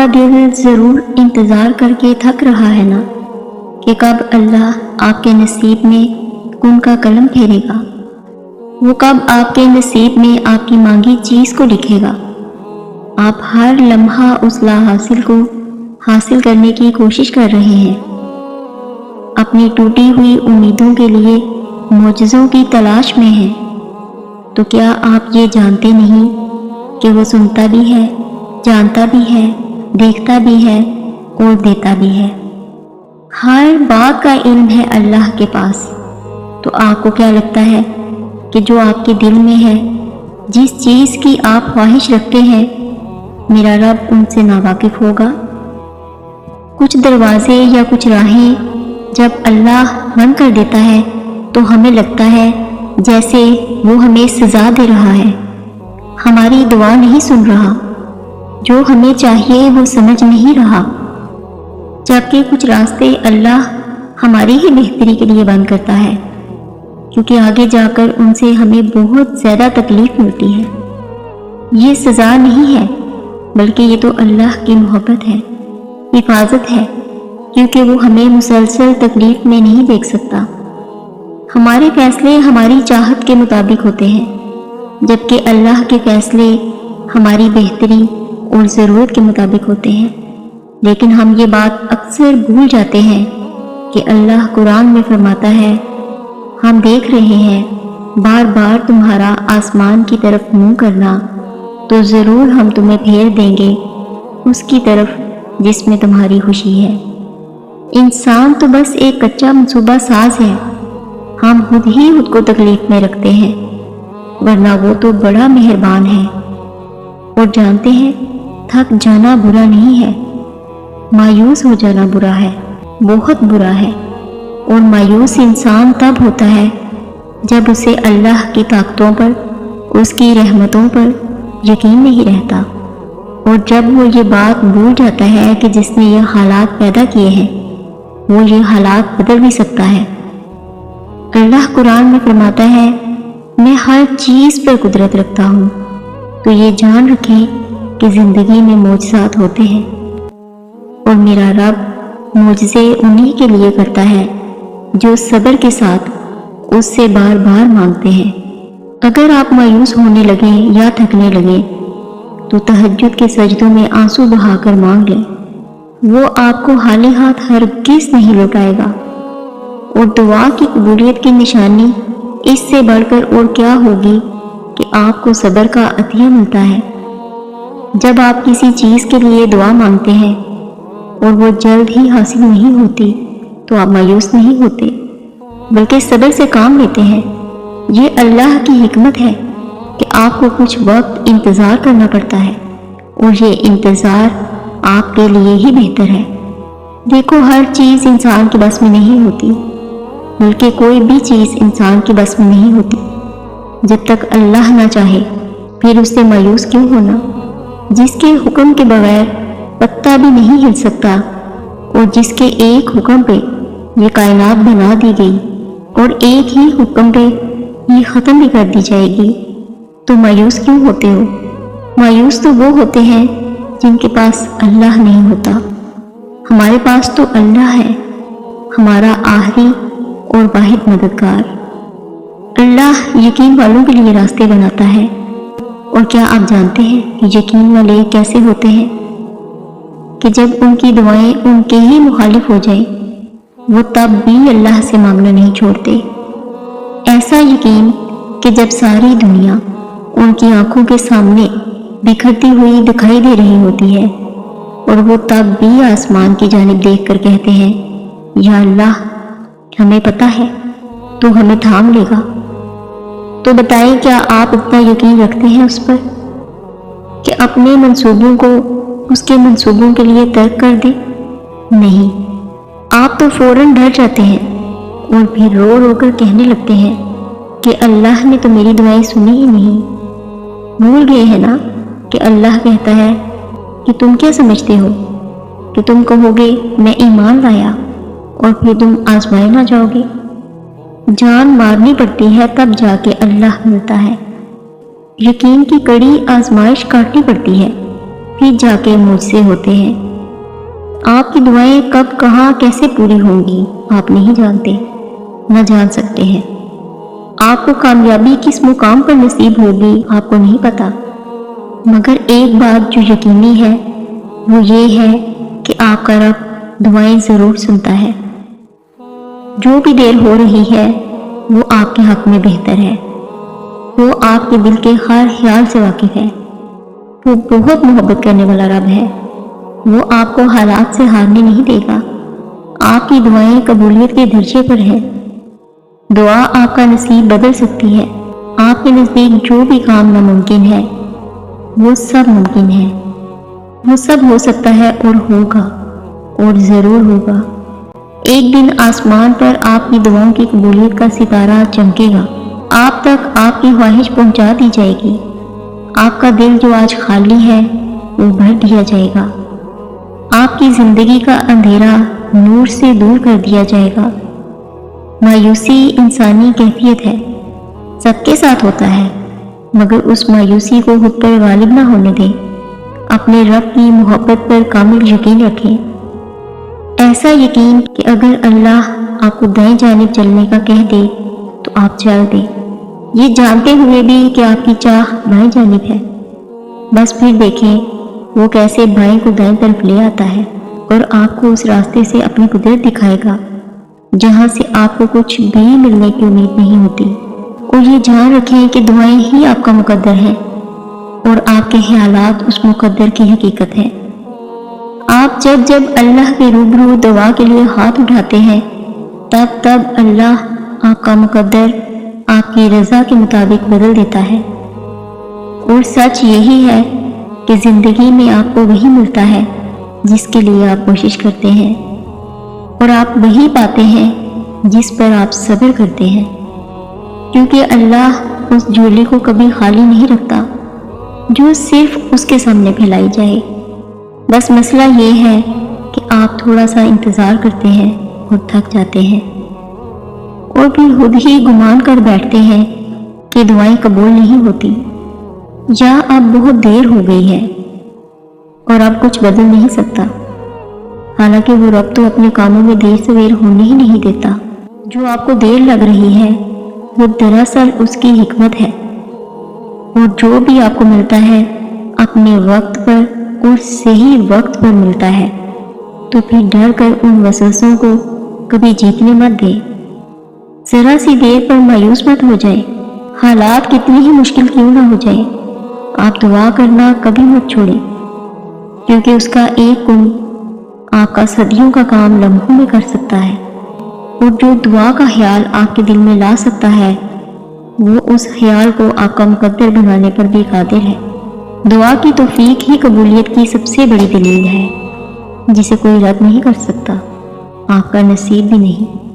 کا دل ضرور انتظار کر کے تھک رہا ہے نا کہ کب اللہ آپ کے نصیب میں کن کا قلم پھیرے گا، وہ کب آپ کے نصیب میں آپ کی مانگی چیز کو لکھے گا۔ آپ ہر لمحہ اس لا حاصل کو حاصل کرنے کی کوشش کر رہے ہیں، اپنی ٹوٹی ہوئی امیدوں کے لیے معجزوں کی تلاش میں ہیں۔ تو کیا آپ یہ جانتے نہیں کہ وہ سنتا بھی ہے، جانتا بھی ہے، دیکھتا بھی ہے اور دیتا بھی ہے؟ ہر بات کا علم ہے اللہ کے پاس۔ تو آپ کو کیا لگتا ہے کہ جو آپ کے دل میں ہے، جس چیز کی آپ خواہش رکھتے ہیں، میرا رب ان سے ناواقف ہوگا؟ کچھ دروازے یا کچھ راہیں جب اللہ بند کر دیتا ہے تو ہمیں لگتا ہے جیسے وہ ہمیں سزا دے رہا ہے، ہماری دعا نہیں سن رہا، جو ہمیں چاہیے وہ سمجھ نہیں رہا۔ جبکہ کچھ راستے اللہ ہماری ہی بہتری کے لیے بند کرتا ہے، کیونکہ آگے جا کر ان سے ہمیں بہت زیادہ تکلیف ملتی ہے۔ یہ سزا نہیں ہے، بلکہ یہ تو اللہ کی محبت ہے، حفاظت ہے، کیونکہ وہ ہمیں مسلسل تکلیف میں نہیں دیکھ سکتا۔ ہمارے فیصلے ہماری چاہت کے مطابق ہوتے ہیں، جبکہ اللہ کے فیصلے ہماری بہتری اور ضرورت کے مطابق ہوتے ہیں۔ لیکن ہم یہ بات اکثر بھول جاتے ہیں کہ اللہ قرآن میں فرماتا ہے، ہم دیکھ رہے ہیں بار بار تمہارا آسمان کی طرف منہ کرنا، تو ضرور ہم تمہیں پھیر دیں گے اس کی طرف جس میں تمہاری خوشی ہے۔ انسان تو بس ایک کچا منصوبہ ساز ہے، ہم خود ہی خود کو تکلیف میں رکھتے ہیں، ورنہ وہ تو بڑا مہربان ہے۔ اور جانتے ہیں، تھک جانا برا نہیں ہے، مایوس ہو جانا برا ہے، بہت برا ہے۔ اور مایوس انسان تب ہوتا ہے جب اسے اللہ کی طاقتوں پر، اس کی رحمتوں پر یقین نہیں رہتا، اور جب وہ یہ بات بھول جاتا ہے کہ جس نے یہ حالات پیدا کیے ہیں وہ یہ حالات بدل بھی سکتا ہے۔ اللہ قرآن میں فرماتا ہے، میں ہر چیز پر قدرت رکھتا ہوں۔ تو یہ جان رکھیں کہ زندگی میں معجزات ہوتے ہیں، اور میرا رب معجزے انہی کے لیے کرتا ہے جو صبر کے ساتھ اس سے بار بار مانگتے ہیں۔ اگر آپ مایوس ہونے لگیں یا تھکنے لگیں تو تہجد کے سجدوں میں آنسو بہا کر مانگ لیں، وہ آپ کو خالی ہاتھ ہرگز نہیں لوٹائے گا۔ اور دعا کی قبولیت کی نشانی اس سے بڑھ کر اور کیا ہوگی کہ آپ کو صبر کا عطیہ ملتا ہے۔ جب آپ کسی چیز کے لیے دعا مانگتے ہیں اور وہ جلد ہی حاصل نہیں ہوتی تو آپ مایوس نہیں ہوتے، بلکہ صبر سے کام لیتے ہیں۔ یہ اللہ کی حکمت ہے کہ آپ کو کچھ وقت انتظار کرنا پڑتا ہے، اور یہ انتظار آپ کے لیے ہی بہتر ہے۔ دیکھو، ہر چیز انسان کے بس میں نہیں ہوتی، بلکہ کوئی بھی چیز انسان کے بس میں نہیں ہوتی جب تک اللہ نہ چاہے۔ پھر اس سے مایوس کیوں ہونا؟ جس کے حکم کے بغیر پتا بھی نہیں ہل سکتا، اور جس کے ایک حکم پہ یہ کائنات بنا دی گئی اور ایک ہی حکم پہ یہ ختم بھی کر دی جائے گی، تو مایوس کیوں ہوتے ہو؟ مایوس تو وہ ہوتے ہیں جن کے پاس اللہ نہیں ہوتا۔ ہمارے پاس تو اللہ ہے، ہمارا آخری اور واحد مددگار۔ اللہ یقین والوں کے لیے راستے بناتا ہے۔ اور کیا آپ جانتے ہیں کہ یقین والے کیسے ہوتے ہیں؟ کہ جب ان کی دعائیں ان کے ہی مخالف ہو جائیں، وہ تب بھی اللہ سے مانگنا نہیں چھوڑتے۔ ایسا یقین کہ جب ساری دنیا ان کی آنکھوں کے سامنے بکھرتی ہوئی دکھائی دے رہی ہوتی ہے، اور وہ تب بھی آسمان کی جانب دیکھ کر کہتے ہیں، یا اللہ، ہمیں پتہ ہے تو ہمیں تھام لے گا۔ تو بتائیں، کیا آپ اتنا یقین رکھتے ہیں اس پر کہ اپنے منصوبوں کو اس کے منصوبوں کے لیے ترک کر دیں؟ نہیں، آپ تو فوراً ڈر جاتے ہیں اور پھر رو رو کر کہنے لگتے ہیں کہ اللہ نے تو میری دعائیں سنی ہی نہیں۔ بھول گئے ہیں نا کہ اللہ کہتا ہے کہ تم کیا سمجھتے ہو کہ تم کہو گے میں ایمان لایا اور پھر تم آزمائے نہ جاؤ گے؟ جان مارنی پڑتی ہے تب جا کے اللہ ملتا ہے۔ یقین کی کڑی آزمائش کاٹنی پڑتی ہے، پھر جا کے مجھ سے ہوتے ہیں۔ آپ کی دعائیں کب کہاں کیسے پوری ہوں گی آپ نہیں جانتے، نہ جان سکتے ہیں۔ آپ کو کامیابی کس مقام پر نصیب ہوگی آپ کو نہیں پتا، مگر ایک بات جو یقینی ہے وہ یہ ہے کہ آپ کا رب دعائیں ضرور سنتا ہے۔ جو بھی دیر ہو رہی ہے وہ آپ کے حق میں بہتر ہے۔ وہ آپ کے دل کے ہر خیال سے واقف ہے۔ وہ بہت محبت کرنے والا رب ہے۔ وہ آپ کو حالات سے ہارنے نہیں دے گا۔ آپ کی دعائیں قبولیت کے درجے پر ہے۔ دعا آپ کا نصیب بدل سکتی ہے۔ آپ کے نزدیک جو بھی کام ناممکن ہے وہ سب ممکن ہے۔ وہ سب ہو سکتا ہے اور ہوگا، اور ضرور ہوگا۔ ایک دن آسمان پر آپ کی دعاؤں کی قبولیت کا ستارہ چمکے گا۔ آپ تک آپ کی خواہش پہنچا دی جائے گی۔ آپ کا دل جو آج خالی ہے وہ بھر دیا جائے گا۔ آپ کی زندگی کا اندھیرا نور سے دور کر دیا جائے گا۔ مایوسی انسانی کیفیت ہے، سب کے ساتھ ہوتا ہے، مگر اس مایوسی کو خود پر غالب نہ ہونے دیں۔ اپنے رب کی محبت پر کامل یقین رکھیں، ایسا یقین کہ اگر اللہ آپ کو دائیں جانب چلنے کا کہہ دے تو آپ چل دیں، یہ جانتے ہوئے بھی کہ آپ کی چاہ بائیں جانب ہے۔ بس پھر دیکھیں وہ کیسے بائیں کو دائیں طرف لے آتا ہے اور آپ کو اس راستے سے اپنی قدرت دکھائے گا جہاں سے آپ کو کچھ بھی ملنے کی امید نہیں ہوتی۔ اور یہ جان رکھیں کہ دعائیں ہی آپ کا مقدر ہیں اور آپ کے خیالات اس مقدر کی حقیقت ہے۔ آپ جب اللہ کے روبرو دعا کے لیے ہاتھ اٹھاتے ہیں تب اللہ آپ کا مقدر آپ کی رضا کے مطابق بدل دیتا ہے۔ اور سچ یہی ہے کہ زندگی میں آپ کو وہی ملتا ہے جس کے لیے آپ کوشش کرتے ہیں، اور آپ وہی پاتے ہیں جس پر آپ صبر کرتے ہیں، کیونکہ اللہ اس جھولی کو کبھی خالی نہیں رکھتا جو صرف اس کے سامنے پھیلائی جائے۔ بس مسئلہ یہ ہے کہ آپ تھوڑا سا انتظار کرتے ہیں اور تھک جاتے ہیں، اور پھر خود ہی گمان کر بیٹھتے ہیں کہ دعائیں قبول نہیں ہوتی، یا اب بہت دیر ہو گئی ہے اور اب کچھ بدل نہیں سکتا۔ حالانکہ وہ رب تو اپنے کاموں میں دیر سویر ہونے ہی نہیں دیتا۔ جو آپ کو دیر لگ رہی ہے وہ دراصل اس کی حکمت ہے، اور جو بھی آپ کو ملتا ہے اپنے وقت پر اور صحیح وقت پر ملتا ہے، تو پھر ڈر کر ان وسوسوں کو کبھی جیتنے مت دیں۔ ذرا سی دیر پر مایوس مت ہو جائیں، حالات کتنی ہی مشکل کیوں نہ ہو جائیں۔ آپ دعا کرنا کبھی مت چھوڑیں، کیونکہ اس کا ایک کن آپ کا صدیوں کا کام لمحوں میں کر سکتا ہے، اور جو دعا کا خیال آپ کے دل میں لا سکتا ہے وہ اس خیال کو آپ کا مقدر بنانے پر بھی قادر ہے۔ دعا کی توفیق ہی قبولیت کی سب سے بڑی دلیل ہے، جسے کوئی رد نہیں کر سکتا، آپ کا نصیب بھی نہیں۔